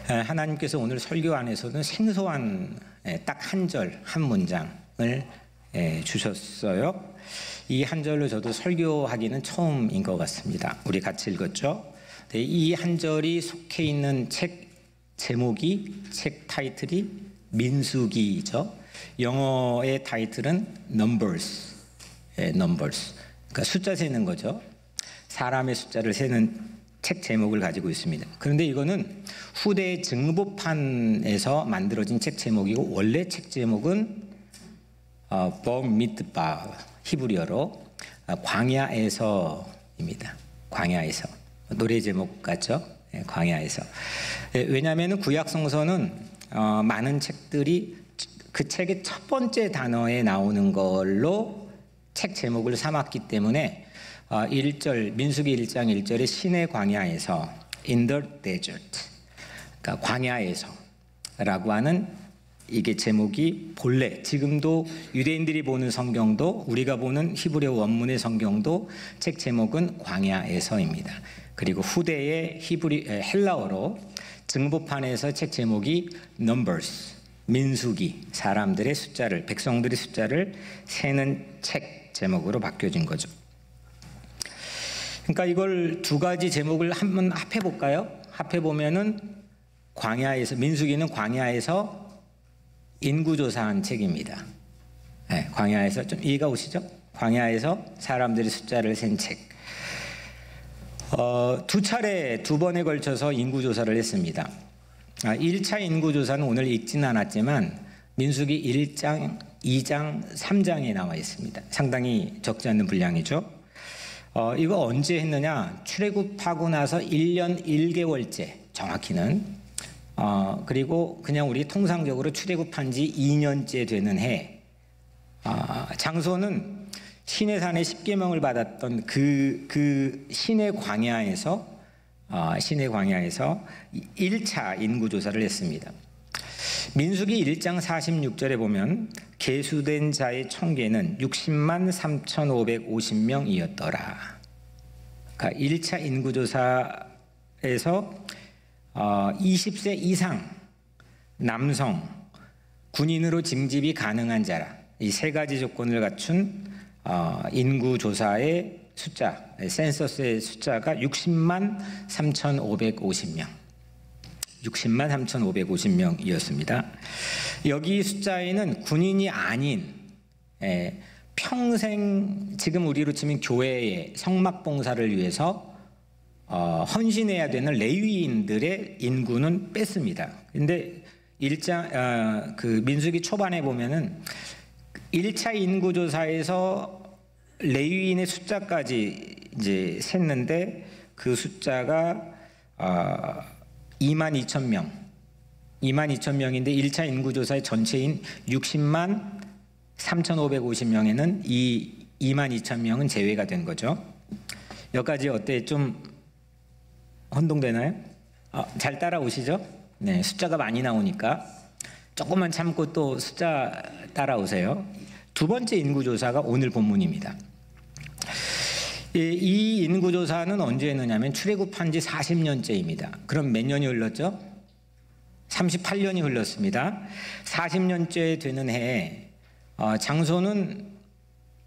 하나님께서 오늘 설교 안에서는 생소한 딱 한 절, 한 문장을 주셨어요. 이 한 절로 저도 설교하기는 처음인 것 같습니다. 우리 같이 읽었죠? 이 한 절이 속해 있는 책 제목이, 책 타이틀이 민수기죠. 영어의 타이틀은 Numbers, Numbers. 그러니까 숫자 세는 거죠. 사람의 숫자를 세는 책 제목을 가지고 있습니다. 그런데 이거는 후대 증보판에서 만들어진 책 제목이고, 원래 책 제목은 범미드바, 히브리어로 광야에서입니다. 광야에서. 노래 제목 같죠? 광야에서. 왜냐하면 구약성서는 많은 책들이 그 책의 첫 번째 단어에 나오는 걸로 책 제목을 삼았기 때문에 1절, 민수기 1장 1절에 신의 광야에서, in the desert, 그러니까 광야에서 라고 하는 이게 제목이 본래, 지금도 유대인들이 보는 성경도, 우리가 보는 히브리어 원문의 성경도 책 제목은 광야에서입니다. 그리고 후대의 헬라어로 증보판에서 책 제목이 Numbers, 민수기, 사람들의 숫자를, 백성들의 숫자를 세는 책 제목으로 바뀌어진 거죠. 그러니까 이걸 두 가지 제목을 한번 합해볼까요? 합해보면은 광야에서, 민수기는 광야에서 인구조사한 책입니다. 네, 광야에서, 좀 이해가 오시죠? 광야에서 사람들의 숫자를 센 책. 두 차례, 두 번에 걸쳐서 인구조사를 했습니다. 1차 인구조사는 오늘 읽지는 않았지만 민수기 1장, 2장, 3장에 나와 있습니다. 상당히 적지 않는 분량이죠. 이거 언제 했느냐? 출애굽하고 나서 1년 1개월째, 정확히는. 그리고 그냥 우리 통상적으로 출애굽한 지 2년째 되는 해. 장소는 시내산에 10계명을 받았던 그 시내 광야에서 1차 인구조사를 했습니다. 민수기 1장 46절에 보면 계수된 자의 총계는 60만 3,550명이었더라. 그러니까 1차 인구조사에서 20세 이상 남성, 군인으로 징집이 가능한 자라, 이 세 가지 조건을 갖춘 인구조사의 숫자, 센서스의 숫자가 60만 3,550명. 60만 3,550명이었습니다. 여기 숫자에는 군인이 아닌 평생, 지금 우리로 치면 교회의 성막봉사를 위해서 헌신해야 되는 레위인들의 인구는 뺐습니다. 근데 그 민수기 초반에 보면은 1차 인구조사에서 레위인의 숫자까지 이제 셌는데 그 숫자가 22,000명, 22,000명인데 1차 인구조사의 전체인 60만 3,550명에는 이 22,000명은 제외가 된 거죠. 여기까지 어때? 좀 혼동되나요? 잘 따라오시죠? 네, 숫자가 많이 나오니까 조금만 참고 또 숫자 따라오세요. 두 번째 인구조사가 오늘 본문입니다. 이 인구조사는 언제 했느냐면 출애굽한 지 40년째입니다. 그럼 몇 년이 흘렀죠? 38년이 흘렀습니다. 40년째 되는 해에 장소는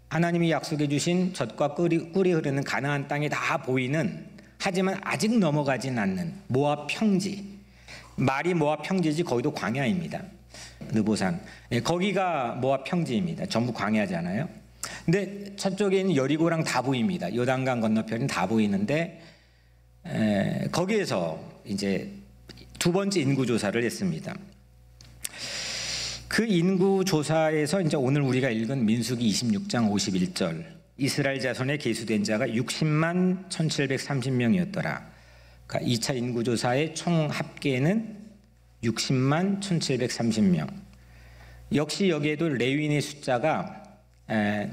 하나님이 약속해 주신 젖과 꿀이 흐르는 가나안 땅이 다 보이는, 하지만 아직 넘어가진 않는 모압 평지, 말이 모압 평지지 거기도 광야입니다. 느보산, 거기가 모압 평지입니다. 전부 광야잖아요. 근데 저쪽에 있는 여리고랑 다 보입니다. 요단강 건너편은 다 보이는데 거기에서 이제 두 번째 인구조사를 했습니다. 그 인구조사에서 이제 오늘 우리가 읽은 민수기 26장 51절, 이스라엘 자손의 계수된 자가 60만 1,730명이었더라. 그러니까 2차 인구조사의 총 합계는 60만 1,730명. 역시 여기에도 레위인의 숫자가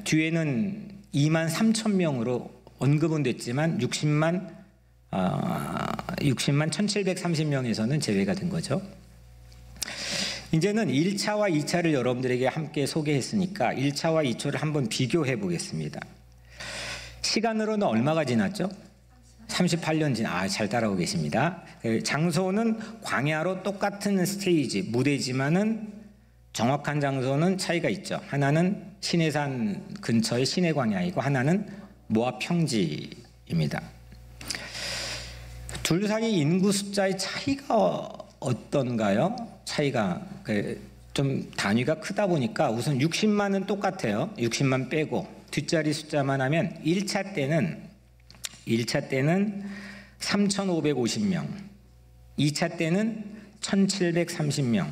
뒤에는 2만 3천 명으로 언급은 됐지만 60만 1,730명에서는 제외가 된 거죠. 이제는 1차와 2차를 여러분들에게 함께 소개했으니까 1차와 2차를 한번 비교해 보겠습니다. 시간으로는 얼마가 지났죠? 38년 잘 따라오고 계십니다. 장소는 광야로 똑같은 스테이지, 무대지만은 정확한 장소는 차이가 있죠. 하나는 시내산 근처의 시내광야이고 하나는 모압 평지입니다. 둘 사이 인구 숫자의 차이가 어떤가요? 차이가 좀 단위가 크다 보니까 우선 60만은 똑같아요. 60만 빼고 뒷자리 숫자만 하면 1차 때는 3,550명, 2차 때는 1,730명.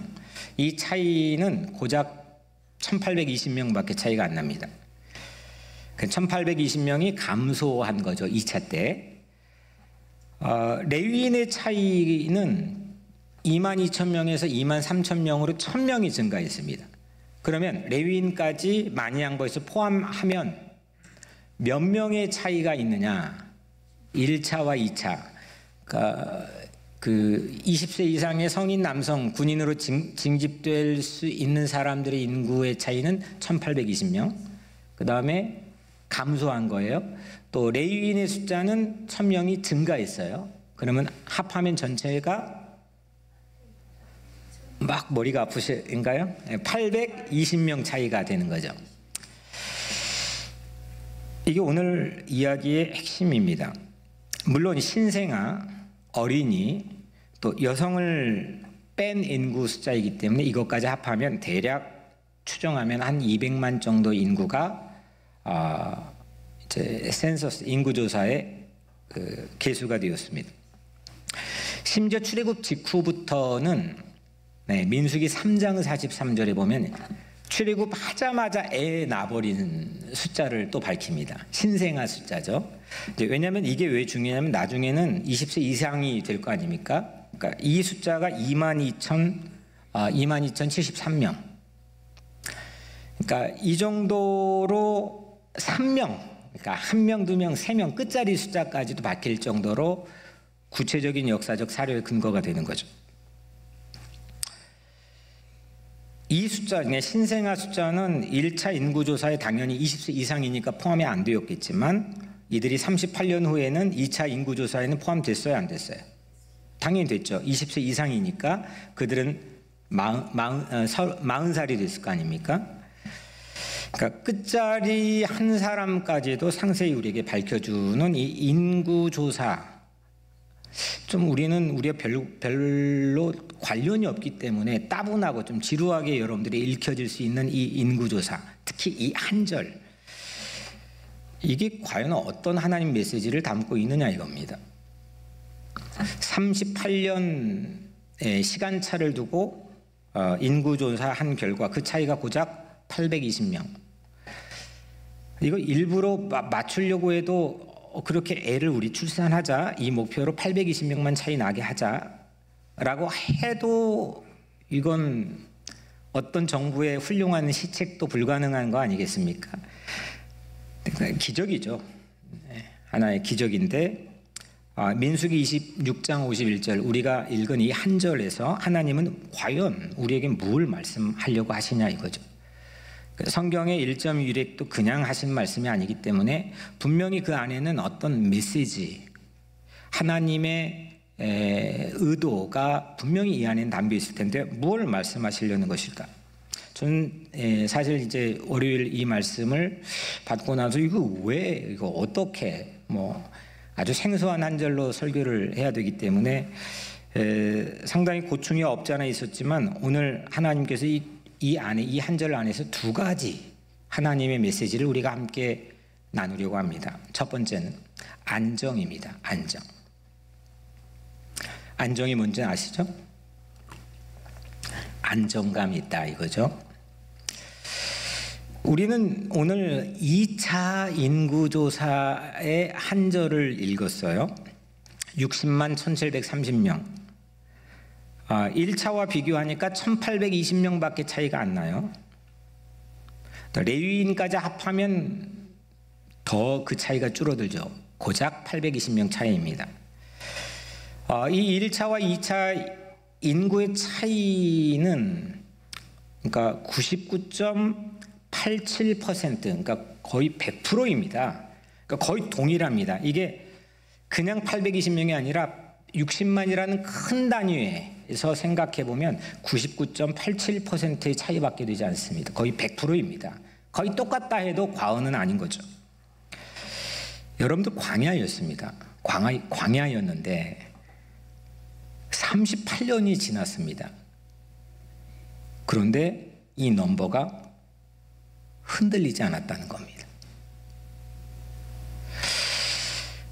이 차이는 고작 1,820명밖에 차이가 안 납니다. 1,820명이 감소한 거죠. 2차 때. 레위인의 차이는 22,000명에서 23,000명으로 1,000명이 증가했습니다. 그러면 레위인까지 많이 양보해서 포함하면 몇 명의 차이가 있느냐? 1차와 2차. 그러니까 그 20세 이상의 성인 남성 군인으로 징집될 수 있는 사람들의 인구의 차이는 1,820명. 그 다음에 감소한 거예요. 또 레위인의 숫자는 1,000명이 증가했어요. 그러면 합하면 전체가 막 머리가 아프신가요? 820명 차이가 되는 거죠. 이게 오늘 이야기의 핵심입니다. 물론 신생아, 어린이, 또 여성을 뺀 인구 숫자이기 때문에 이것까지 합하면 대략 추정하면 한 200만 정도 인구가 이제 센서스 인구조사의 개수가 되었습니다. 심지어 출애굽 직후부터는 민수기 3장 43절에 보면 출애굽하자마자 애 낳아버린 숫자를 또 밝힙니다. 신생아 숫자죠. 왜냐하면 이게 왜 중요하냐면 나중에는 20세 이상이 될 거 아닙니까? 그러니까 이 숫자가 22,073명. 그러니까 이 정도로 3명, 그러니까 1명, 2명, 3명 끝자리 숫자까지도 밝힐 정도로 구체적인 역사적 사료의 근거가 되는 거죠. 이 숫자, 신생아 숫자는 1차 인구조사에 당연히 20세 이상이니까 포함이 안 되었겠지만 이들이 38년 후에는 2차 인구조사에는 포함됐어요, 안 됐어요? 당연히 됐죠. 20세 이상이니까 그들은 40살이 됐을 거 아닙니까? 그러니까 끝자리 한 사람까지도 상세히 우리에게 밝혀주는 이 인구조사, 좀 우리가 별로 관련이 없기 때문에 따분하고 좀 지루하게 여러분들이 읽혀질 수 있는 이 인구조사, 특히 이 한 절, 이게 과연 어떤 하나님 메시지를 담고 있느냐 이겁니다. 38년의 시간차를 두고 인구조사한 결과 그 차이가 고작 820명. 이거 일부러 맞추려고 해도 그렇게 애를 우리 출산하자, 이 목표로 820명만 차이 나게 하자라고 해도 이건 어떤 정부의 훌륭한 시책도 불가능한 거 아니겠습니까? 그러니까 기적이죠. 하나의 기적인데 민수기 26장 51절 우리가 읽은 이 한 절에서 하나님은 과연 우리에게 뭘 말씀하려고 하시냐 이거죠. 성경의 1.1획도 그냥 하신 말씀이 아니기 때문에 분명히 그 안에는 어떤 메시지, 하나님의 의도가 분명히 이 안에 담겨 있을 텐데 뭘 말씀하시려는 것일까? 저는 사실 이제 월요일 이 말씀을 받고 나서 이거 어떻게 아주 생소한 한 절로 설교를 해야 되기 때문에 상당히 고충이 없지 않아 있었지만 오늘 하나님께서 이 한 절 안에서 두 가지 하나님의 메시지를 우리가 함께 나누려고 합니다. 첫 번째는 안정입니다. 안정. 안정이 뭔지 아시죠? 안정감이 있다 이거죠. 우리는 오늘 2차 인구조사의 한 절을 읽었어요. 60만 1730명. 1차와 비교하니까 1820명밖에 차이가 안 나요. 레위인까지 합하면 더 그 차이가 줄어들죠. 고작 820명 차이입니다. 이 1차와 2차 인구의 차이는 그러니까 99.87%, 그러니까 거의 100%입니다. 그러니까 거의 동일합니다. 이게 그냥 820명이 아니라 60만이라는 큰 단위에서 생각해 보면 99.87%의 차이밖에 되지 않습니다. 거의 100%입니다. 거의 똑같다 해도 과언은 아닌 거죠. 여러분들 광야였습니다. 광야였는데 38년이 지났습니다. 그런데 이 넘버가 흔들리지 않았다는 겁니다.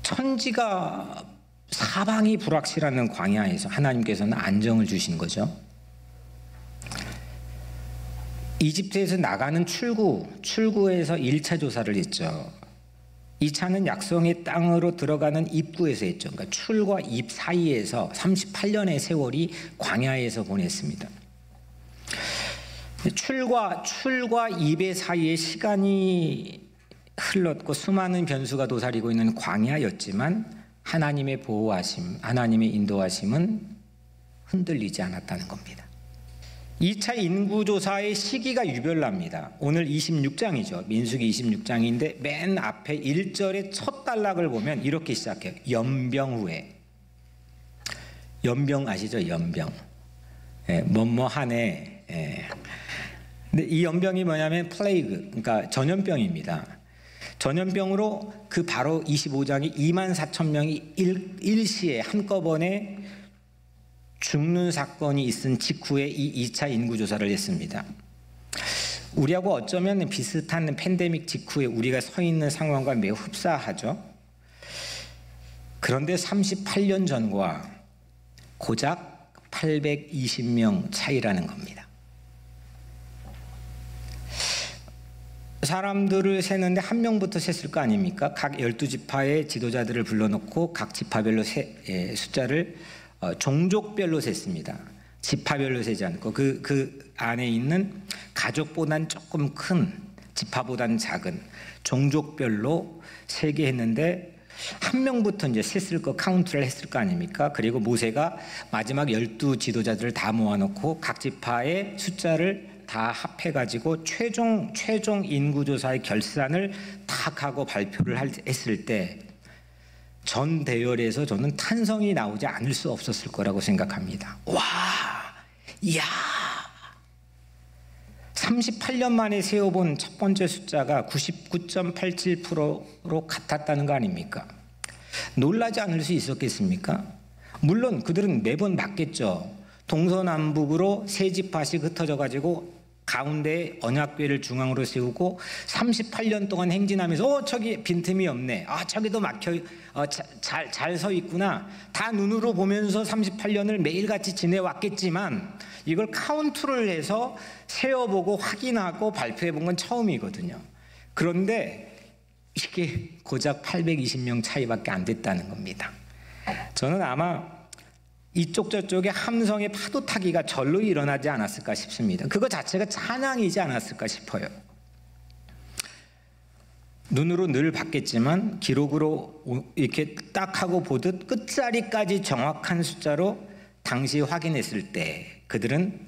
천지가 사방이 불확실한 광야에서 하나님께서는 안정을 주신 거죠. 이집트에서 나가는 출구에서 1차 조사를 했죠. 2차는 약속의 땅으로 들어가는 입구에서 했죠. 그러니까 출과 입 사이에서 38년의 세월이 광야에서 보냈습니다. 출과 입의 사이에 시간이 흘렀고 수많은 변수가 도사리고 있는 광야였지만 하나님의 보호하심, 하나님의 인도하심은 흔들리지 않았다는 겁니다. 2차 인구조사의 시기가 유별납니다. 오늘 26장이죠. 민수기 26장인데 맨 앞에 1절의 첫 단락을 보면 이렇게 시작해요. 연병 후에. 연병 아시죠? 연병. 뭐뭐하네. 근데 이 연병이 뭐냐면 플레이그, 그러니까 전염병입니다. 전염병으로 그 바로 25장이 24,000명이 일시에 한꺼번에 죽는 사건이 있은 직후에 이 2차 인구조사를 했습니다. 우리하고 어쩌면 비슷한 팬데믹 직후에 우리가 서 있는 상황과 매우 흡사하죠. 그런데 38년 전과 고작 820명 차이라는 겁니다. 사람들을 세는데 한 명부터 셌을 거 아닙니까? 각 12지파의 지도자들을 불러놓고 각 지파별로 숫자를 종족별로 셌습니다. 지파별로 세지 않고 그 안에 있는 가족보단 조금 큰, 지파보단 작은 종족별로 세게 했는데 한 명부터 이제 셌을 거, 카운트를 했을 거 아닙니까? 그리고 모세가 마지막 12 지도자들을 다 모아놓고 각 지파의 숫자를 다 합해가지고 최종 인구조사의 결산을 딱 하고 발표를 했을 때 전 대열에서 저는 탄성이 나오지 않을 수 없었을 거라고 생각합니다. 와, 이야, 38년 만에 세어본 첫 번째 숫자가 99.87%로 같았다는 거 아닙니까? 놀라지 않을 수 있었겠습니까? 물론 그들은 매번 맞겠죠. 동서남북으로 세 지파씩 흩어져 가지고 가운데 언약궤를 중앙으로 세우고 38년 동안 행진하면서 저기 빈틈이 없네. 저기도 막혀 잘 서 있구나. 다 눈으로 보면서 38년을 매일같이 지내왔겠지만 이걸 카운트를 해서 세어보고 확인하고 발표해본 건 처음이거든요. 그런데 이게 고작 820명 차이밖에 안 됐다는 겁니다. 저는 아마 이쪽 저쪽에 함성의 파도 타기가 절로 일어나지 않았을까 싶습니다. 그거 자체가 찬양이지 않았을까 싶어요. 눈으로 늘 봤겠지만 기록으로 이렇게 딱 하고 보듯 끝자리까지 정확한 숫자로 당시 확인했을 때 그들은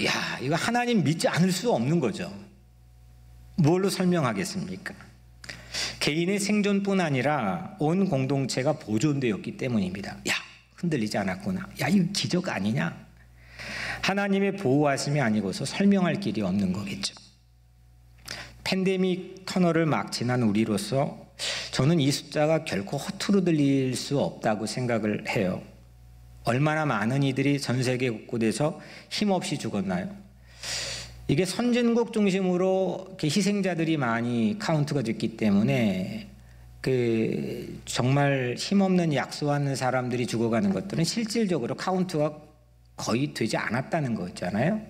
야, 이거 하나님 믿지 않을 수 없는 거죠. 뭘로 설명하겠습니까? 개인의 생존뿐 아니라 온 공동체가 보존되었기 때문입니다. 야, 흔들리지 않았구나. 야, 이거 기적 아니냐? 하나님의 보호하심이 아니고서 설명할 길이 없는 거겠죠. 팬데믹 터널을 막 지난 우리로서 저는 이 숫자가 결코 허투루 들릴 수 없다고 생각을 해요. 얼마나 많은 이들이 전 세계 곳곳에서 힘없이 죽었나요? 이게 선진국 중심으로 이렇게 희생자들이 많이 카운트가 됐기 때문에 정말 힘없는 약소하는 사람들이 죽어가는 것들은 실질적으로 카운트가 거의 되지 않았다는 거 있잖아요.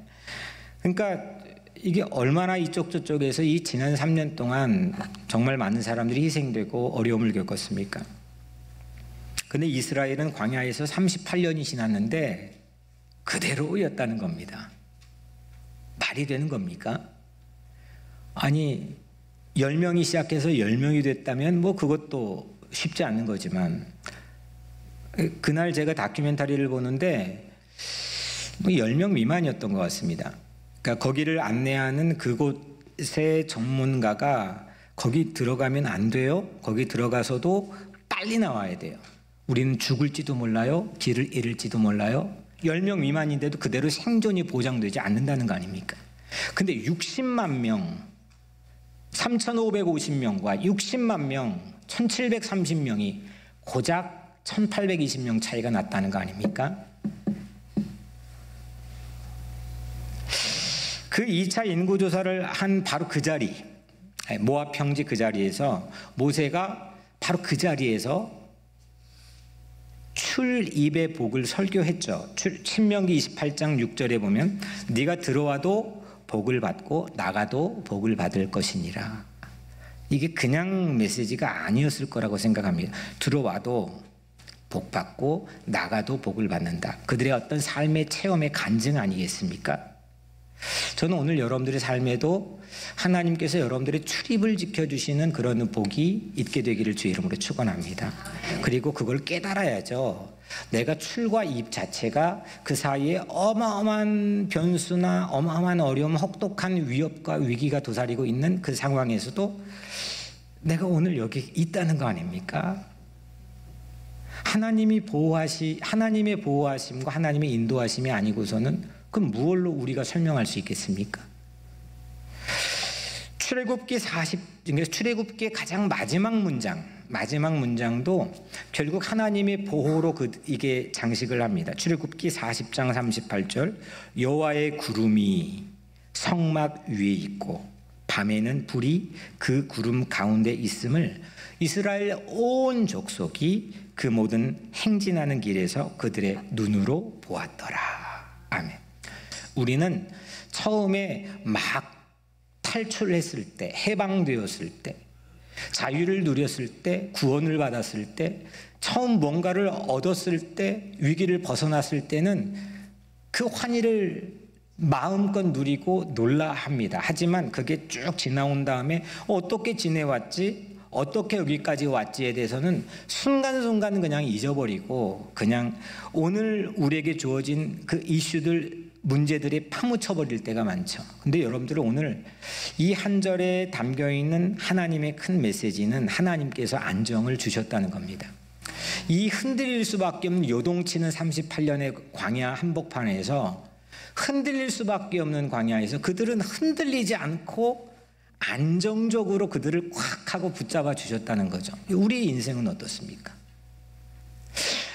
그러니까 이게 얼마나 이쪽 저쪽에서 이 지난 3년 동안 정말 많은 사람들이 희생되고 어려움을 겪었습니까? 근데 이스라엘은 광야에서 38년이 지났는데 그대로였다는 겁니다. 말이 되는 겁니까? 아니 10명이 시작해서 10명이 됐다면 뭐 그것도 쉽지 않은 거지만 그날 제가 다큐멘터리를 보는데 뭐 10명 미만이었던 것 같습니다. 그러니까 거기를 안내하는 그곳의 전문가가 거기 들어가면 안 돼요. 거기 들어가서도 빨리 나와야 돼요. 우리는 죽을지도 몰라요. 길을 잃을지도 몰라요. 10명 미만인데도 그대로 생존이 보장되지 않는다는 거 아닙니까? 근데 60만 명, 3,550명과 60만 명, 1,730명이 고작 1,820명 차이가 났다는 거 아닙니까? 그 2차 인구조사를 한 바로 그 자리, 모압 평지 그 자리에서 모세가 바로 그 자리에서 출입의 복을 설교했죠. 신명기 28장 6절에 보면 네가 들어와도 복을 받고 나가도 복을 받을 것이니라. 이게 그냥 메시지가 아니었을 거라고 생각합니다. 들어와도 복 받고 나가도 복을 받는다. 그들의 어떤 삶의 체험의 간증 아니겠습니까? 저는 오늘 여러분들의 삶에도 하나님께서 여러분들의 출입을 지켜주시는 그런 복이 있게 되기를 주의 이름으로 축원합니다. 그리고 그걸 깨달아야죠. 내가 출과 입 자체가 그 사이에 어마어마한 변수나 어마어마한 어려움, 혹독한 위협과 위기가 도사리고 있는 그 상황에서도 내가 오늘 여기 있다는 거 아닙니까? 하나님의 보호하심과 하나님의 인도하심이 아니고서는 그럼 무엇로 우리가 설명할 수 있겠습니까? 출애굽기 출애굽기의 가장 마지막 문장도 결국 하나님의 보호로 이게 장식을 합니다. 출애굽기 40장 38절 여호와의 구름이 성막 위에 있고 밤에는 불이 그 구름 가운데 있음을 이스라엘 온 족속이 그 모든 행진하는 길에서 그들의 눈으로 보았더라. 아멘. 우리는 처음에 막 탈출했을 때, 해방되었을 때, 자유를 누렸을 때, 구원을 받았을 때, 처음 뭔가를 얻었을 때, 위기를 벗어났을 때는 그 환희를 마음껏 누리고 놀라합니다. 하지만 그게 쭉 지나온 다음에 어떻게 지내왔지? 어떻게 여기까지 왔지에 대해서는 순간순간 그냥 잊어버리고 그냥 오늘 우리에게 주어진 그 이슈들, 문제들이 파묻혀버릴 때가 많죠. 근데 여러분들은 오늘 이 한 절에 담겨있는 하나님의 큰 메시지는 하나님께서 안정을 주셨다는 겁니다. 이 흔들릴 수밖에 없는 요동치는 38년의 광야 한복판에서 흔들릴 수밖에 없는 광야에서 그들은 흔들리지 않고 안정적으로 그들을 콱 하고 붙잡아 주셨다는 거죠. 우리 인생은 어떻습니까?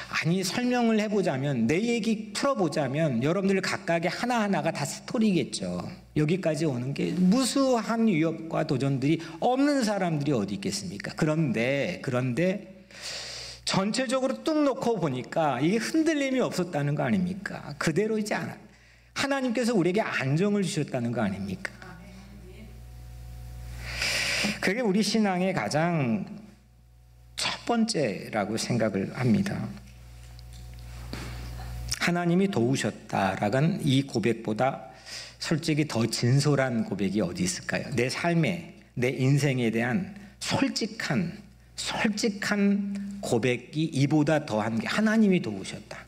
아니, 설명을 해보자면, 내 얘기 풀어보자면 여러분들 각각의 하나하나가 다 스토리겠죠. 여기까지 오는 게 무수한 위협과 도전들이 없는 사람들이 어디 있겠습니까? 그런데 전체적으로 뚝 놓고 보니까 이게 흔들림이 없었다는 거 아닙니까? 그대로이지 않아. 하나님께서 우리에게 안정을 주셨다는 거 아닙니까? 그게 우리 신앙의 가장 첫 번째라고 생각을 합니다. 하나님이 도우셨다라는 이 고백보다 솔직히 더 진솔한 고백이 어디 있을까요? 내 삶에, 내 인생에 대한 솔직한 고백이 이보다 더한 게 하나님이 도우셨다.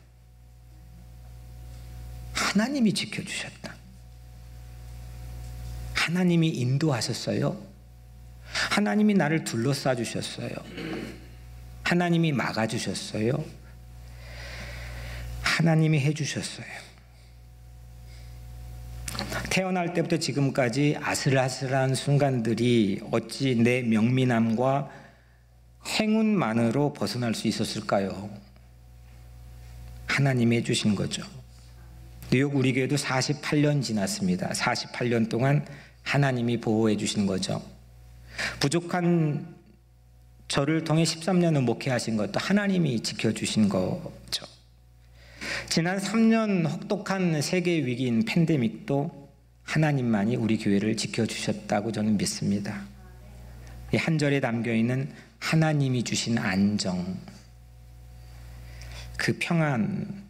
하나님이 지켜주셨다. 하나님이 인도하셨어요. 하나님이 나를 둘러싸 주셨어요. 하나님이 막아주셨어요. 하나님이 해주셨어요. 태어날 때부터 지금까지 아슬아슬한 순간들이 어찌 내 명민함과 행운만으로 벗어날 수 있었을까요? 하나님이 해주신 거죠. 뉴욕 우리 교회도 48년 지났습니다. 48년 동안 하나님이 보호해 주신 거죠. 부족한 저를 통해 13년을 목회하신 것도 하나님이 지켜주신 거죠. 지난 3년 혹독한 세계 위기인 팬데믹도 하나님만이 우리 교회를 지켜주셨다고 저는 믿습니다. 이 한 절에 담겨있는 하나님이 주신 안정, 그 평안,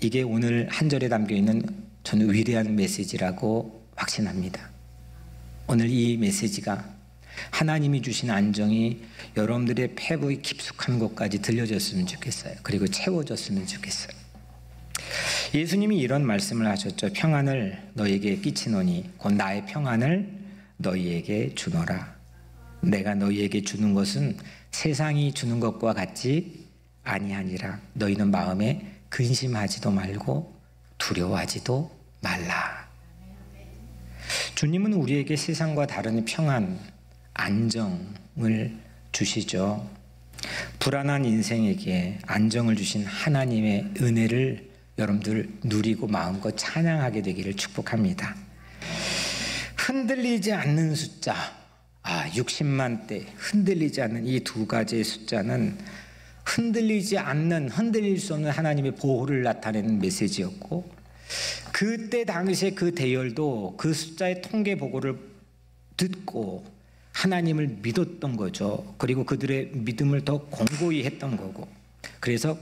이게 오늘 한 절에 담겨있는 저는 위대한 메시지라고 확신합니다. 오늘 이 메시지가 하나님이 주신 안정이 여러분들의 폐부의 깊숙한 곳까지 들려졌으면 좋겠어요. 그리고 채워졌으면 좋겠어요. 예수님이 이런 말씀을 하셨죠. 평안을 너희에게 끼치노니 곧 나의 평안을 너희에게 주노라. 내가 너희에게 주는 것은 세상이 주는 것과 같지 아니하니라. 너희는 마음에 근심하지도 말고 두려워하지도 말라. 주님은 우리에게 세상과 다른 평안, 안정을 주시죠. 불안한 인생에게 안정을 주신 하나님의 은혜를 여러분들 누리고 마음껏 찬양하게 되기를 축복합니다. 흔들리지 않는 숫자, 60만 대, 흔들리지 않는 이 두 가지의 숫자는 흔들리지 않는, 흔들릴 수 없는 하나님의 보호를 나타내는 메시지였고, 그때 당시에 그 대열도 그 숫자의 통계 보고를 듣고 하나님을 믿었던 거죠. 그리고 그들의 믿음을 더 공고히 했던 거고, 그래서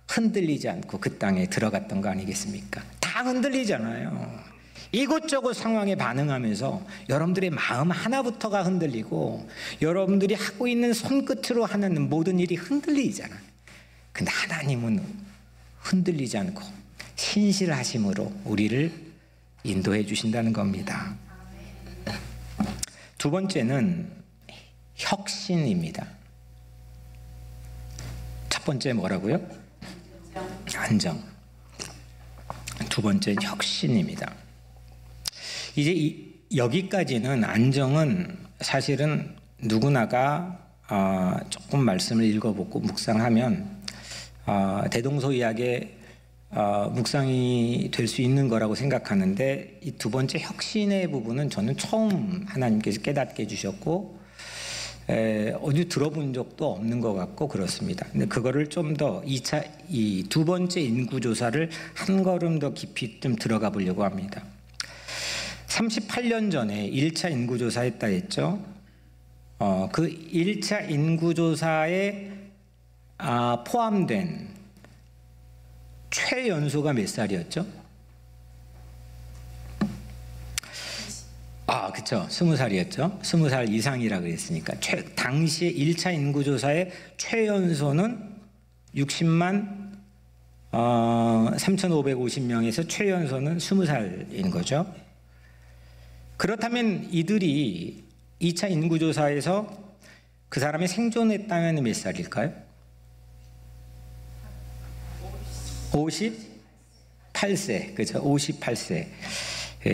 흔들리지 않고 그 땅에 들어갔던 거 아니겠습니까? 다 흔들리잖아요. 이곳저곳 상황에 반응하면서 여러분들의 마음 하나부터가 흔들리고 여러분들이 하고 있는 손끝으로 하는 모든 일이 흔들리잖아요. 근데 하나님은 흔들리지 않고 신실하심으로 우리를 인도해 주신다는 겁니다. 두 번째는 혁신입니다. 첫 번째 뭐라고요? 안정. 두 번째 혁신입니다. 이제 여기까지는 안정은 사실은 누구나가 조금 말씀을 읽어보고 묵상하면 대동소이하게 묵상이 될 수 있는 거라고 생각하는데, 이 두 번째 혁신의 부분은 저는 처음 하나님께서 깨닫게 해주셨고 어디 들어본 적도 없는 것 같고 그렇습니다. 근데 그거를 좀 더 이 두 번째 인구조사를 한 걸음 더 깊이 좀 들어가 보려고 합니다. 38년 전에 1차 인구조사 했다 했죠. 그 1차 인구조사에 포함된 최연소가 몇 살이었죠? 그쵸. 20살이었죠. 20살 이상이라 그랬으니까. 당시에 1차 인구조사의 최연소는 60만 3,550명에서 최연소는 20살인 거죠. 그렇다면 이들이 2차 인구조사에서 그 사람이 생존했다면 몇 살일까요? 58세, 그죠? 58세.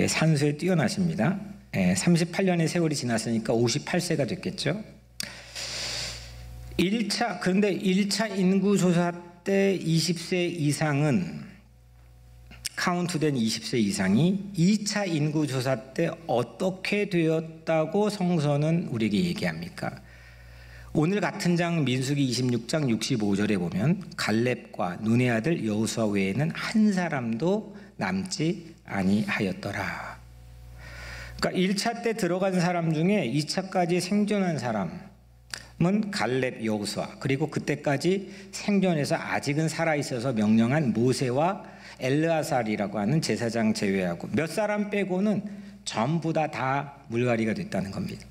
산수에 뛰어나십니다. 38년의 세월이 지났으니까 58세가 됐겠죠. 그런데 1차 인구조사 때 20세 이상은, 카운트된 20세 이상이 2차 인구조사 때 어떻게 되었다고 성서는 우리에게 얘기합니까? 오늘 같은 장 민수기 26장 65절에 보면 갈렙과 눈의 아들 여호수아 외에는 한 사람도 남지 아니하였더라. 그러니까 1차 때 들어간 사람 중에 2차까지 생존한 사람은 갈렙, 여호수아, 그리고 그때까지 생존해서 아직은 살아있어서 명령한 모세와 엘르아살이라고 하는 제사장 제외하고 몇 사람 빼고는 전부 다 물갈이가 됐다는 겁니다.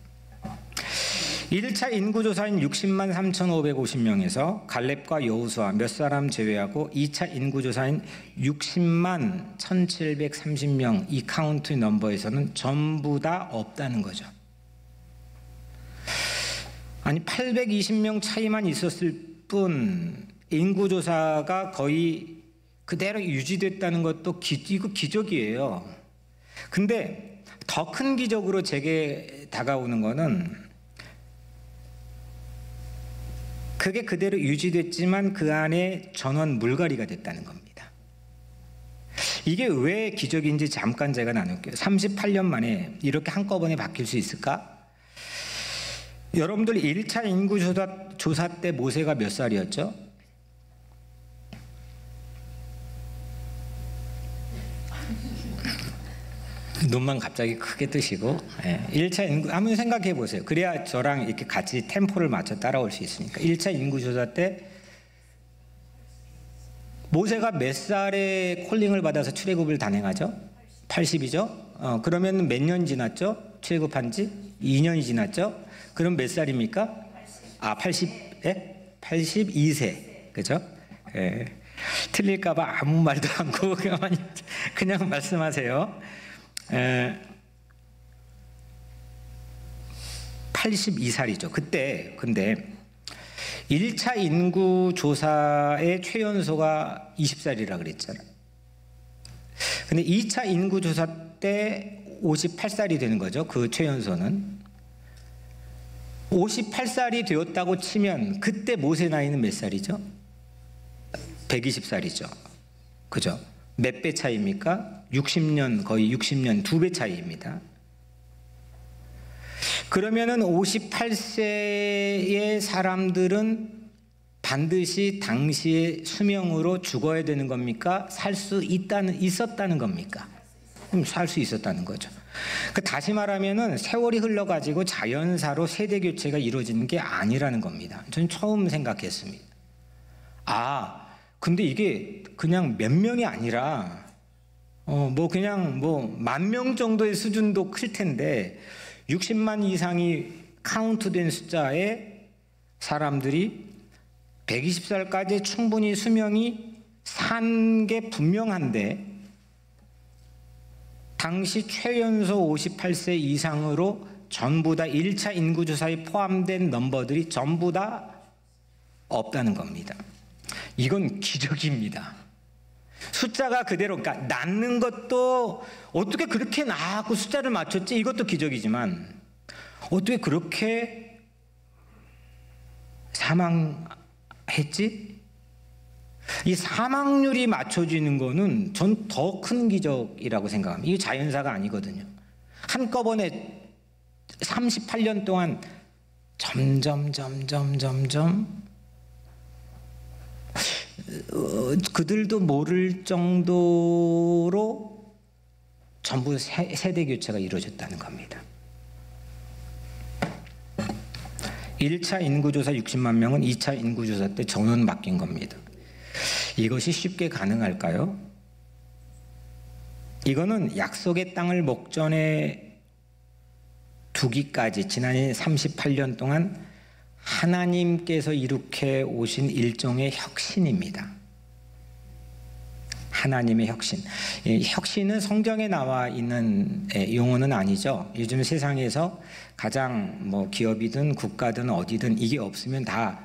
1차 인구조사인 60만 3,550명에서 갈렙과 여호수아 몇 사람 제외하고 2차 인구조사인 60만 1,730명, 이 카운트 넘버에서는 전부 다 없다는 거죠. 아니 820명 차이만 있었을 뿐 인구조사가 거의 그대로 유지됐다는 것도 이거 기적이에요. 근데 더 큰 기적으로 제게 다가오는 거는 그게 그대로 유지됐지만 그 안에 전원 물갈이가 됐다는 겁니다. 이게 왜 기적인지 잠깐 제가 나눌게요. 38년 만에 이렇게 한꺼번에 바뀔 수 있을까? 여러분들 1차 인구조사 때 모세가 몇 살이었죠? 눈만 갑자기 크게 뜨시고, 1차 인구 한번 생각해 보세요. 그래야 저랑 이렇게 같이 템포를 맞춰 따라올 수 있으니까. 1차 인구조사 때 모세가 몇 살에 콜링을 받아서 출애굽을 단행하죠? 80이죠? 그러면 몇 년 지났죠? 출애굽한 지 2년이 지났죠? 그럼 몇 살입니까? 82세. 그죠? 틀릴까봐 아무 말도 안 하고 그냥 말씀하세요. 82살이죠. 그때 근데 1차 인구 조사의 최연소가 20살이라 그랬잖아요. 근데 2차 인구 조사 때 58살이 되는 거죠. 그 최연소는 58살이 되었다고 치면 그때 모세 나이는 몇 살이죠? 120살이죠. 그죠? 몇 배 차이입니까? 60년, 거의 60년 2배 차이입니다. 그러면은 58세의 사람들은 반드시 당시의 수명으로 죽어야 되는 겁니까? 살 수 있었다는 겁니까? 그럼 살 수 있었다는 거죠. 다시 말하면은 세월이 흘러가지고 자연사로 세대 교체가 이루어지는 게 아니라는 겁니다. 저는 처음 생각했습니다. 근데 이게 그냥 몇 명이 아니라 그냥 10,000명 정도의 수준도 클 텐데 60만 이상이 카운트된 숫자의 사람들이 120살까지 충분히 수명이 산 게 분명한데 당시 최연소 58세 이상으로 전부 다 1차 인구조사에 포함된 넘버들이 전부 다 없다는 겁니다. 이건 기적입니다. 숫자가 그대로, 그러니까 낳는 것도 어떻게 그렇게 낳고 숫자를 맞췄지? 이것도 기적이지만 어떻게 그렇게 사망했지? 이 사망률이 맞춰지는 거는 전 더 큰 기적이라고 생각합니다. 이게 자연사가 아니거든요. 한꺼번에 38년 동안 점점 그들도 모를 정도로 전부 세대 교체가 이루어졌다는 겁니다. 1차 인구조사 60만 명은 2차 인구조사 때 전원 바뀐 겁니다. 이것이 쉽게 가능할까요? 이거는 약속의 땅을 목전에 두기까지 지난 38년 동안 하나님께서 이룩해 오신 일종의 혁신입니다. 하나님의 혁신. 혁신은 성경에 나와 있는 용어는 아니죠. 요즘 세상에서 가장 기업이든 국가든 어디든 이게 없으면 다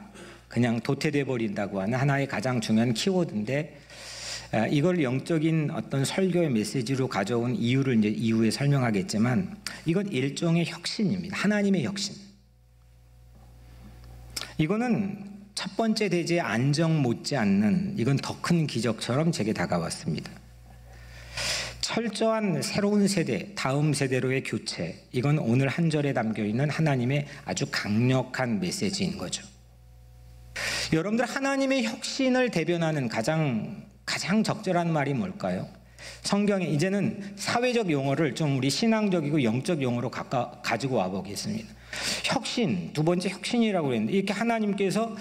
그냥 도태돼 버린다고 하는 하나의 가장 중요한 키워드인데 이걸 영적인 어떤 설교의 메시지로 가져온 이유를 이제 이후에 설명하겠지만 이건 일종의 혁신입니다. 하나님의 혁신. 이거는 첫 번째 대제의 안정 못지않는 이건 더 큰 기적처럼 제게 다가왔습니다. 철저한 새로운 세대, 다음 세대로의 교체, 이건 오늘 한 절에 담겨있는 하나님의 아주 강력한 메시지인 거죠. 여러분들, 하나님의 혁신을 대변하는 가장 적절한 말이 뭘까요? 성경에 이제는 사회적 용어를 좀 우리 신앙적이고 영적 용어로 가지고 와 보겠습니다. 혁신, 두 번째 혁신이라고 그랬는데 이렇게 하나님께서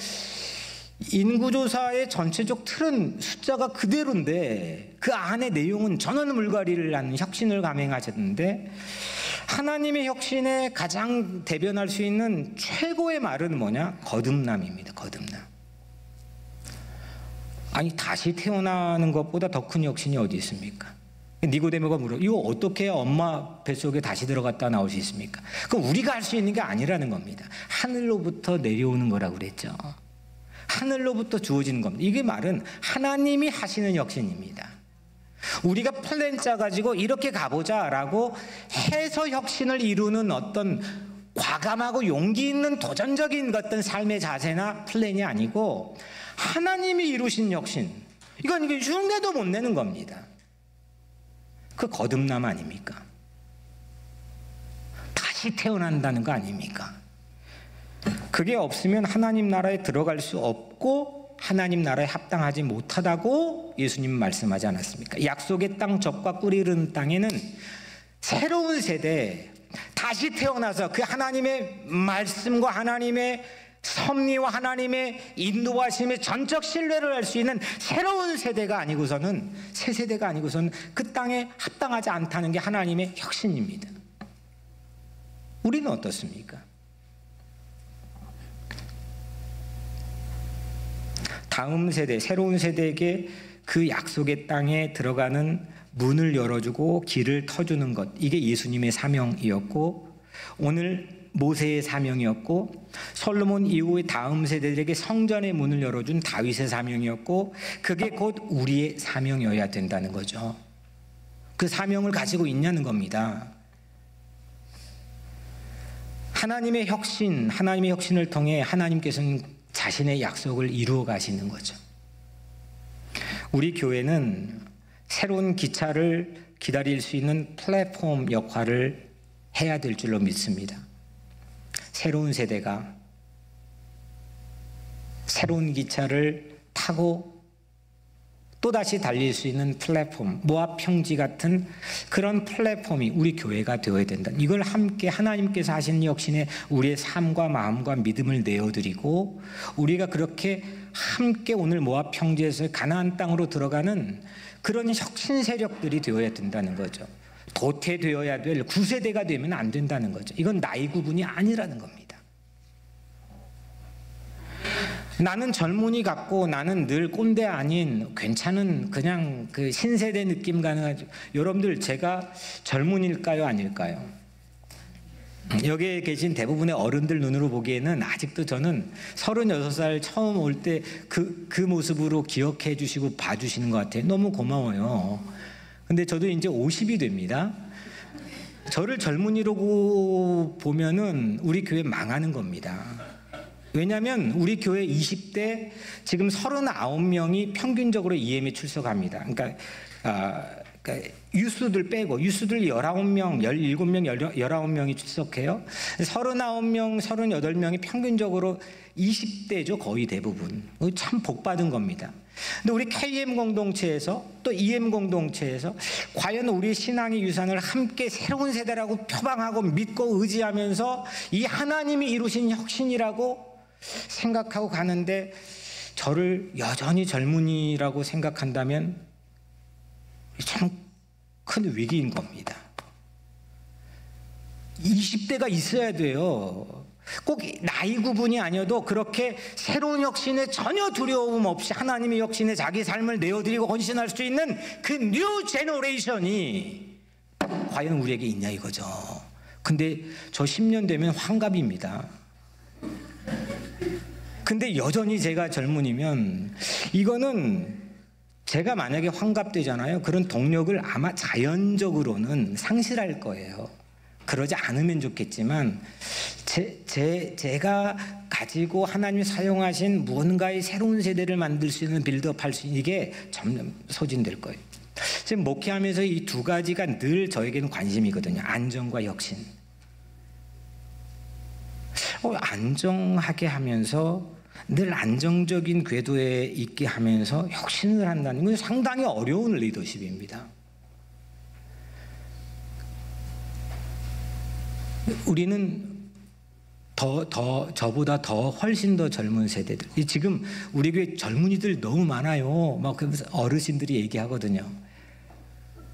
인구조사의 전체적 틀은 숫자가 그대로인데 그 안에 내용은 전원 물갈이를 하는 혁신을 감행하셨는데 하나님의 혁신에 가장 대변할 수 있는 최고의 말은 뭐냐? 거듭남입니다. 거듭남. 아니, 다시 태어나는 것보다 더 큰 혁신이 어디 있습니까? 니고데모가 물어, 이거 어떻게 엄마 뱃속에 다시 들어갔다 나올 수 있습니까? 그럼 우리가 할 수 있는 게 아니라는 겁니다. 하늘로부터 내려오는 거라고 그랬죠. 하늘로부터 주어지는 겁니다. 이게 말은 하나님이 하시는 혁신입니다. 우리가 플랜 짜가지고 이렇게 가보자라고 해서 혁신을 이루는 어떤 과감하고 용기 있는 도전적인 어떤 삶의 자세나 플랜이 아니고 하나님이 이루신 혁신, 이건 이게 흉내도 못 내는 겁니다. 그 거듭남 아닙니까? 다시 태어난다는 거 아닙니까? 그게 없으면 하나님 나라에 들어갈 수 없고 하나님 나라에 합당하지 못하다고 예수님은 말씀하지 않았습니까? 약속의 땅, 젖과 꿀이 흐르는 땅에는 새로운 세대, 다시 태어나서 그 하나님의 말씀과 하나님의 섭리와 하나님의 인도하심의 전적 신뢰를 할 수 있는 새로운 세대가 아니고서는, 새 세대가 아니고서는 그 땅에 합당하지 않다는 게 하나님의 혁신입니다. 우리는 어떻습니까? 다음 세대, 새로운 세대에게 그 약속의 땅에 들어가는 문을 열어주고 길을 터주는 것, 이게 예수님의 사명이었고 오늘 모세의 사명이었고, 솔로몬 이후의 다음 세대들에게 성전의 문을 열어준 다윗의 사명이었고, 그게 곧 우리의 사명이어야 된다는 거죠. 그 사명을 가지고 있냐는 겁니다. 하나님의 혁신을 통해 하나님께서는 자신의 약속을 이루어 가시는 거죠. 우리 교회는 새로운 기차를 기다릴 수 있는 플랫폼 역할을 해야 될 줄로 믿습니다. 새로운 세대가 새로운 기차를 타고 또다시 달릴 수 있는 플랫폼, 모압 평지 같은 그런 플랫폼이 우리 교회가 되어야 된다. 이걸 함께 하나님께서 하시는 혁신에 우리의 삶과 마음과 믿음을 내어드리고, 우리가 그렇게 함께 오늘 모압 평지에서 가나안 땅으로 들어가는 그런 혁신 세력들이 되어야 된다는 거죠. 도태되어야 될 9세대가 되면 안 된다는 거죠. 이건 나이 구분이 아니라는 겁니다. 나는 젊은이 같고 나는 늘 꼰대 아닌 괜찮은 그냥 그 신세대 느낌 가능하죠. 여러분들, 제가 젊은일까요, 아닐까요? 여기에 계신 대부분의 어른들 눈으로 보기에는 아직도 저는 36살 처음 올 때 그 모습으로 기억해 주시고 봐주시는 것 같아요. 너무 고마워요. 근데 저도 이제 50이 됩니다. 저를 젊은이라고 보면은 우리 교회 망하는 겁니다. 왜냐하면 우리 교회 20대 지금 39명이 평균적으로 EM에 출석합니다. 그러니까 유스들 빼고, 유스들 19명, 17명, 19명이 출석해요. 39명, 38명이 평균적으로 20대죠. 거의 대부분. 참 복받은 겁니다. 근데 우리 KM 공동체에서 또 EM 공동체에서 과연 우리 신앙의 유산을 함께 새로운 세대라고 표방하고 믿고 의지하면서 이 하나님이 이루신 혁신이라고 생각하고 가는데, 저를 여전히 젊은이라고 생각한다면 참 큰 위기인 겁니다. 20대가 있어야 돼요. 꼭 나이 구분이 아니어도 그렇게 새로운 혁신에 전혀 두려움 없이 하나님의 혁신에 자기 삶을 내어드리고 헌신할 수 있는 그 뉴 제너레이션이 과연 우리에게 있냐 이거죠. 근데 저 10년 되면 환갑입니다. 근데 여전히 제가 젊은이면, 이거는 제가 만약에 환갑되잖아요. 그런 동력을 아마 자연적으로는 상실할 거예요. 그러지 않으면 좋겠지만, 제가 가지고 하나님이 사용하신 무언가의 새로운 세대를 만들 수 있는, 빌드업 할 수 있는, 이게 점점 소진될 거예요. 지금 목회하면서 이 두 가지가 늘 저에게는 관심이거든요. 안정과 혁신. 안정하게 하면서, 늘 안정적인 궤도에 있게 하면서 혁신을 한다는 건 상당히 어려운 리더십입니다. 우리는 저보다 훨씬 더 젊은 세대들, 지금 우리 교회 젊은이들 너무 많아요. 막 그러면서 어르신들이 얘기하거든요.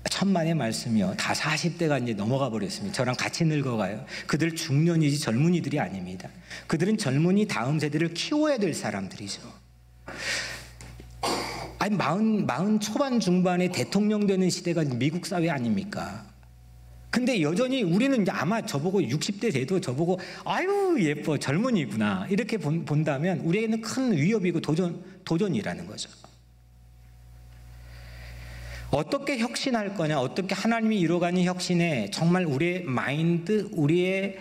천만의 말씀이요. 다 40대가 이제 넘어가 버렸습니다. 저랑 같이 늙어가요. 그들 중년이지 젊은이들이 아닙니다. 그들은 젊은이 다음 세대를 키워야 될 사람들이죠. 아니, 40 초반 중반에 대통령 되는 시대가 미국 사회 아닙니까? 근데 여전히 우리는 이제 아마 저보고 60대 돼도 저보고 아유 예뻐 젊은이구나 이렇게 본다면 우리에게는 큰 위협이고 도전이라는 거죠. 어떻게 혁신할 거냐, 어떻게 하나님이 이루어가는 혁신에 정말 우리의 마인드, 우리의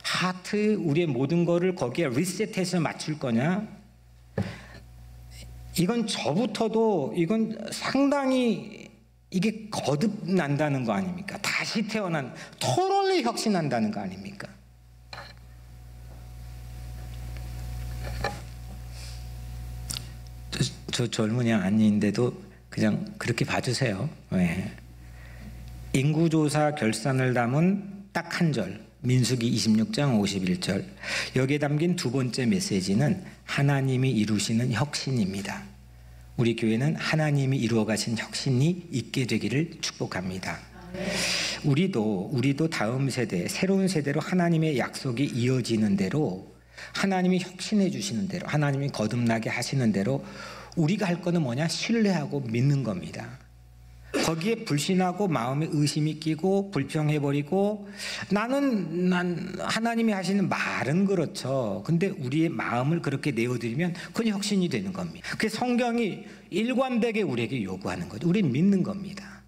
하트, 우리의 모든 거를 거기에 리셋해서 맞출 거냐, 이건 저부터도 이건 상당히 이게 거듭난다는 거 아닙니까? 다시 태어난, 토럴리 혁신한다는 거 아닙니까? 저 젊은이 아닌데도 그냥 그렇게 봐주세요. 네. 인구조사 결산을 담은 딱 한 절, 민수기 26장 51절. 여기에 담긴 두 번째 메시지는 하나님이 이루시는 혁신입니다. 우리 교회는 하나님이 이루어 가신 혁신이 있게 되기를 축복합니다. 우리도 다음 세대, 새로운 세대로 하나님의 약속이 이어지는 대로, 하나님이 혁신해 주시는 대로, 하나님이 거듭나게 하시는 대로 우리가 할 거는 뭐냐? 신뢰하고 믿는 겁니다. 거기에 불신하고 마음에 의심이 끼고 불평해버리고 난 하나님이 하시는 말은 그렇죠. 근데 우리의 마음을 그렇게 내어드리면 그건 혁신이 되는 겁니다. 그래서 성경이 일관되게 우리에게 요구하는 거죠. 우리는 믿는 겁니다.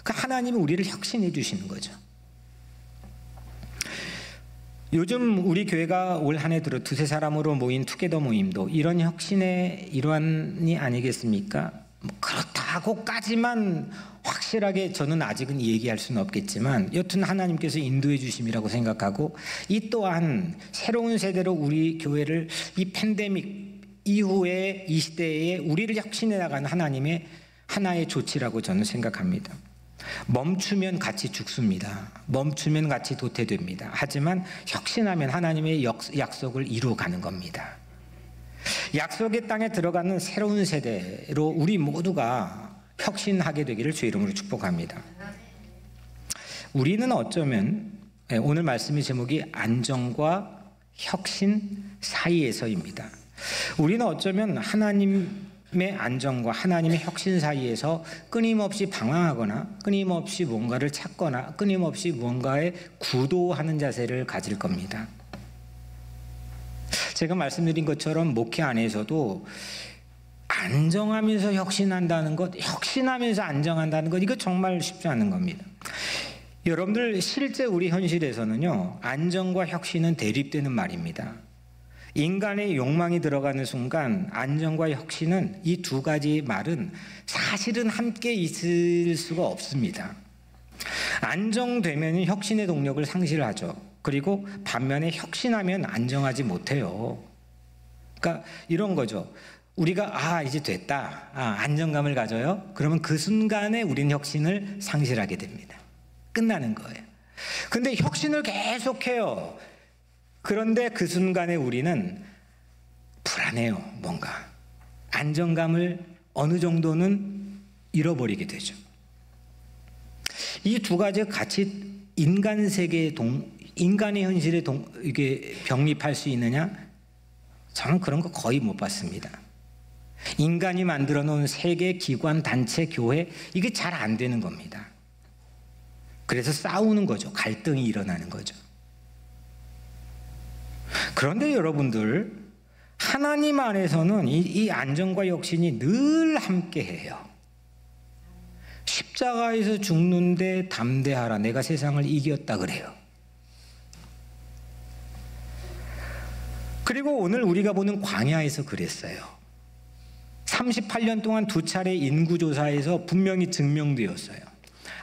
그러니까 하나님이 우리를 혁신해 주시는 거죠. 요즘 우리 교회가 올 한 해 들어 두세 사람으로 모인 투게더 모임도 이런 혁신의 일환이 아니겠습니까? 그렇다고까지만 확실하게 저는 아직은 얘기할 수는 없겠지만 여튼 하나님께서 인도해 주심이라고 생각하고 이 또한 새로운 세대로 우리 교회를 이 팬데믹 이후에 이 시대에 우리를 혁신해 나가는 하나님의 하나의 조치라고 저는 생각합니다. 멈추면 같이 죽습니다. 멈추면 같이 도태됩니다. 하지만 혁신하면 하나님의 약속을 이루어가는 겁니다. 약속의 땅에 들어가는 새로운 세대로 우리 모두가 혁신하게 되기를 주의 이름으로 축복합니다. 우리는 어쩌면 오늘 말씀의 제목이 안정과 혁신 사이에서입니다. 우리는 어쩌면 하나님의 안정과 하나님의 혁신 사이에서 끊임없이 방황하거나 끊임없이 뭔가를 찾거나 끊임없이 뭔가에 구도하는 자세를 가질 겁니다. 제가 말씀드린 것처럼 목회 안에서도 안정하면서 혁신한다는 것, 혁신하면서 안정한다는 것, 이거 정말 쉽지 않은 겁니다. 여러분들 실제 우리 현실에서는요, 안정과 혁신은 대립되는 말입니다. 인간의 욕망이 들어가는 순간 안정과 혁신은 이 두 가지 말은 사실은 함께 있을 수가 없습니다. 안정되면 혁신의 동력을 상실하죠. 그리고 반면에 혁신하면 안정하지 못해요. 그러니까 이런 거죠. 우리가 이제 됐다. 안정감을 가져요. 그러면 그 순간에 우리는 혁신을 상실하게 됩니다. 끝나는 거예요. 근데 혁신을 계속해요. 그런데 그 순간에 우리는 불안해요. 뭔가 안정감을 어느 정도는 잃어버리게 되죠. 이 두 가지가 같이 인간 세계의 인간의 현실에 이게 병립할 수 있느냐? 저는 그런 거 거의 못 봤습니다. 인간이 만들어 놓은 세계, 기관, 단체, 교회, 이게 잘 안 되는 겁니다. 그래서 싸우는 거죠. 갈등이 일어나는 거죠. 그런데 여러분들, 하나님 안에서는 이 안정과 혁신이 늘 함께 해요. 십자가에서 죽는데 담대하라. 내가 세상을 이겼다 그래요. 그리고 오늘 우리가 보는 광야에서 그랬어요. 38년 동안 두 차례 인구조사에서 분명히 증명되었어요.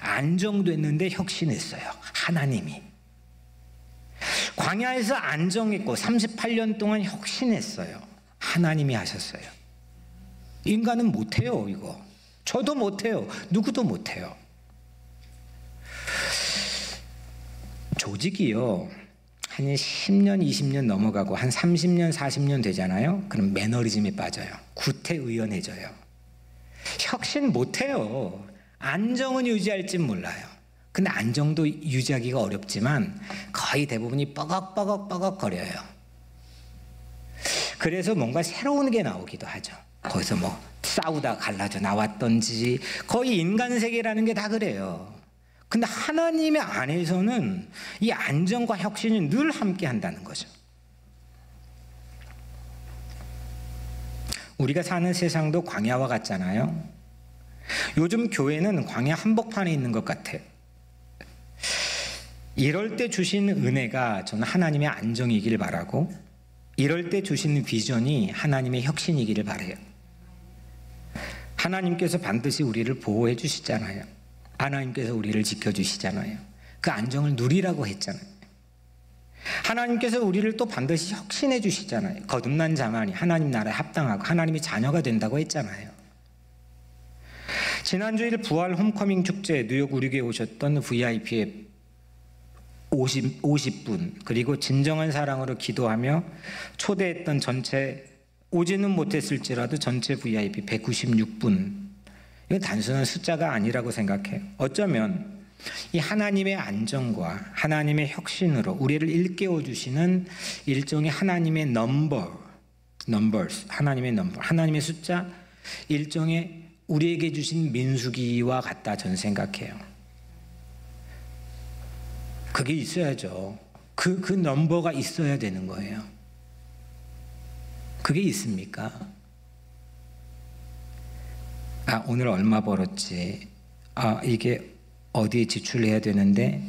안정됐는데 혁신했어요. 하나님이. 광야에서 안정했고 38년 동안 혁신했어요. 하나님이 하셨어요. 인간은 못해요, 이거. 저도 못해요. 누구도 못해요. 조직이요. 한 10년, 20년 넘어가고 한 30년, 40년 되잖아요. 그럼 매너리즘에 빠져요. 구태의연해져요. 혁신 못해요. 안정은 유지할진 몰라요. 근데 안정도 유지하기가 어렵지만 거의 대부분이 뻐걱뻐걱 거려요. 그래서 뭔가 새로운 게 나오기도 하죠. 거기서 뭐 싸우다 갈라져 나왔던지 거의 인간 세계라는 게 다 그래요. 근데 하나님의 안에서는 이 안정과 혁신이 늘 함께 한다는 거죠. 우리가 사는 세상도 광야와 같잖아요. 요즘 교회는 광야 한복판에 있는 것 같아요. 이럴 때 주신 은혜가 저는 하나님의 안정이기를 바라고, 이럴 때 주시는 비전이 하나님의 혁신이기를 바라요. 하나님께서 반드시 우리를 보호해 주시잖아요. 하나님께서 우리를 지켜주시잖아요. 그 안정을 누리라고 했잖아요. 하나님께서 우리를 또 반드시 혁신해 주시잖아요. 거듭난 자만이 하나님 나라에 합당하고 하나님의 자녀가 된다고 했잖아요. 지난주일 부활 홈커밍 축제 뉴욕 우리 교회에 오셨던 VIP의 50분, 그리고 진정한 사랑으로 기도하며 초대했던 전체, 오지는 못했을지라도 전체 VIP 196분, 이건 단순한 숫자가 아니라고 생각해요. 어쩌면 이 하나님의 안정과 하나님의 혁신으로 우리를 일깨워 주시는 일종의 하나님의 numbers, 하나님의 숫자, 일종의 우리에게 주신 민수기와 같다 저는 생각해요. 그게 있어야죠. 그 넘버가 있어야 되는 거예요. 그게 있습니까? 오늘 얼마 벌었지? 이게 어디에 지출해야 되는데?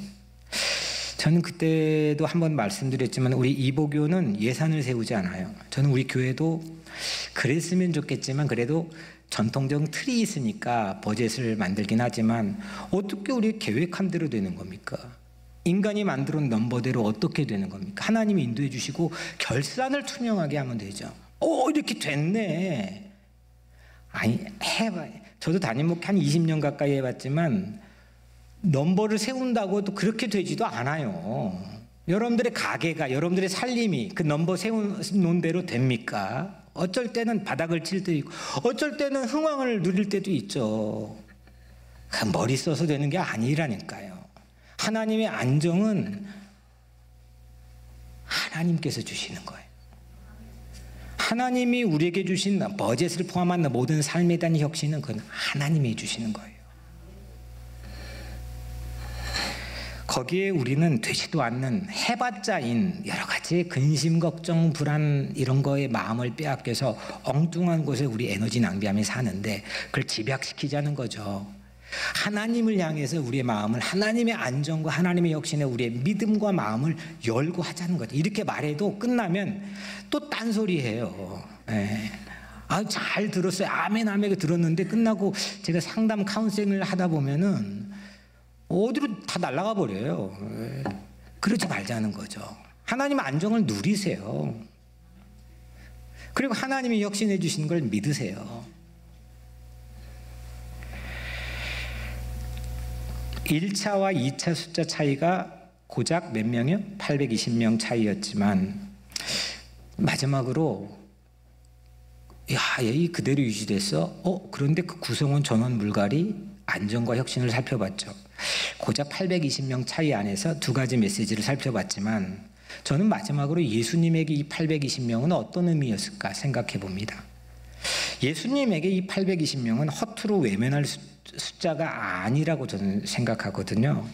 저는 그때도 한번 말씀드렸지만 우리 이보교는 예산을 세우지 않아요. 저는 우리 교회도 그랬으면 좋겠지만 그래도 전통적 틀이 있으니까 버젯을 만들긴 하지만 어떻게 우리 계획한 대로 되는 겁니까? 인간이 만들어 놓은 넘버대로 어떻게 되는 겁니까? 하나님이 인도해 주시고 결산을 투명하게 하면 되죠. 이렇게 됐네. 아니, 해봐. 저도 담임 목회 한 20년 가까이 해봤지만 넘버를 세운다고 또 그렇게 되지도 않아요. 여러분들의 가게가, 여러분들의 살림이 그 넘버 세워놓은 대로 됩니까? 어쩔 때는 바닥을 칠 때도 있고 어쩔 때는 흥황을 누릴 때도 있죠. 머리 써서 되는 게 아니라니까요. 하나님의 안정은 하나님께서 주시는 거예요. 하나님이 우리에게 주신 버젯을 포함한 모든 삶에 대한 혁신은 그건 하나님이 주시는 거예요. 거기에 우리는 되지도 않는 해봤자인 여러 가지 근심, 걱정, 불안 이런 거에 마음을 빼앗겨서 엉뚱한 곳에 우리 에너지 낭비하며 사는데 그걸 집약시키자는 거죠. 하나님을 향해서 우리의 마음을 하나님의 안정과 하나님의 혁신에 우리의 믿음과 마음을 열고 하자는 거죠. 이렇게 말해도 끝나면 또 딴소리해요. 잘 들었어요. 아멘 아멘 들었는데 끝나고 제가 상담 카운셀링을 하다 보면은 어디로 다 날아가 버려요. 그러지 말자는 거죠. 하나님 안정을 누리세요. 그리고 하나님이 혁신해 주시는 걸 믿으세요. 1차와 2차 숫자 차이가 고작 몇 명이요? 820명 차이였지만 마지막으로 이 그대로 유지됐어? 그런데 그 구성원 전원 물갈이 안정과 혁신을 살펴봤죠. 고작 820명 차이 안에서 두 가지 메시지를 살펴봤지만 저는 마지막으로 예수님에게 이 820명은 어떤 의미였을까 생각해 봅니다. 예수님에게 이 820명은 허투루 외면할 숫자가 아니라고 저는 생각하거든요.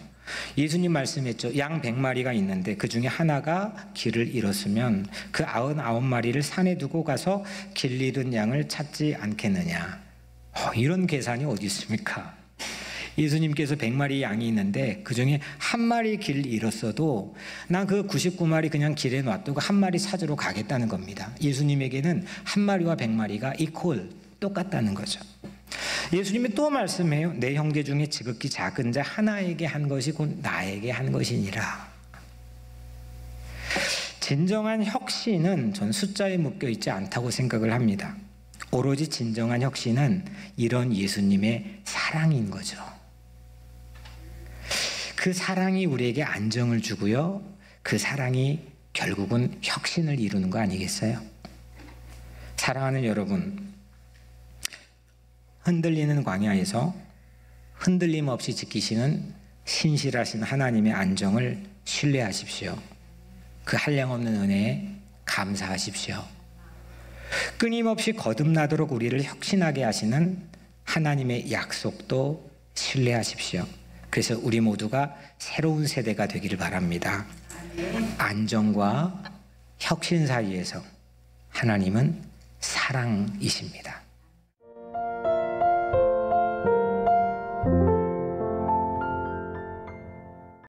예수님 말씀했죠. 양 100마리가 있는데 그 중에 하나가 길을 잃었으면 그 99마리를 산에 두고 가서 길 잃은 양을 찾지 않겠느냐. 이런 계산이 어디 있습니까? 예수님께서 100마리 양이 있는데 그 중에 한 마리 길 잃었어도 난 그 99마리 그냥 길에 놔두고 한 마리 찾으러 가겠다는 겁니다. 예수님에게는 한 마리와 100마리가 이퀄 똑같다는 거죠. 예수님이 또 말씀해요. 내 형제 중에 지극히 작은 자 하나에게 한 것이 곧 나에게 한 것이니라. 진정한 혁신은 전 숫자에 묶여 있지 않다고 생각을 합니다. 오로지 진정한 혁신은 이런 예수님의 사랑인 거죠. 그 사랑이 우리에게 안정을 주고요. 그 사랑이 결국은 혁신을 이루는 거 아니겠어요? 사랑하는 여러분, 흔들리는 광야에서 흔들림 없이 지키시는 신실하신 하나님의 안정을 신뢰하십시오. 그 한량없는 은혜에 감사하십시오. 끊임없이 거듭나도록 우리를 혁신하게 하시는 하나님의 약속도 신뢰하십시오. 그래서 우리 모두가 새로운 세대가 되기를 바랍니다. 안정과 혁신 사이에서 하나님은 사랑이십니다.